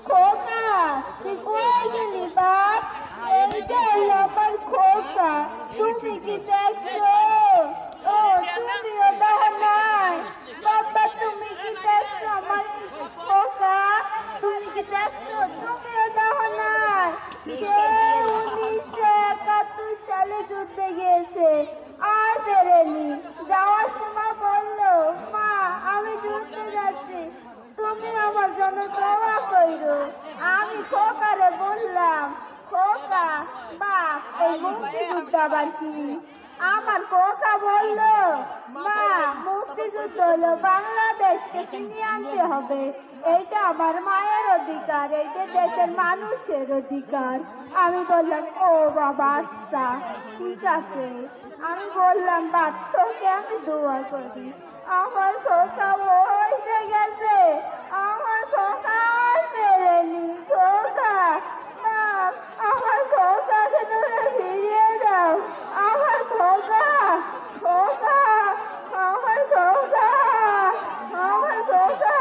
খোকা তুই কই গেলি বাপ? এইটা হলো আমার খোকা। তুমি কি দেখছো? ও তুমিও দেখো নাই? বাবা তুমি কি দেখছো আমার খোকা? তুমি কি দেখছো? তুমিও দেখো নাই? সে 1971 সালে যুদ্ধে গিয়েছে, আর বেরেনি। যাওয়ার সময় বললো, মা আমি যুদ্ধে যাচ্ছি, তুমি আমার জন্য দোয়া কইরো। আমি খোকারে বললাম, খোকা বাপ এই মুক্তিযুদ্ধ আবার কি? আমার খোকা বলল, মা মুক্তিযুদ্ধ হলো বাংলাদেশকে ফিরিয়ে আনতে হবে। এইটা আমার মায়ের অধিকার, এইটা দেশের মানুষের অধিকার। আমি বললাম, ও বাবা আচ্ছা ঠিক আছে। আমি বললাম, বাপ তোকে আমি দোয়া করি। আমার খোকা বসে গেছে, আমার খোকা আর ফেরেনি। খোকা বাপ আমার খোকাকে তোমরা ফিরিয়ে দাও। আমার খোকা, খোকা, আমার খোকা, আমার খোকা।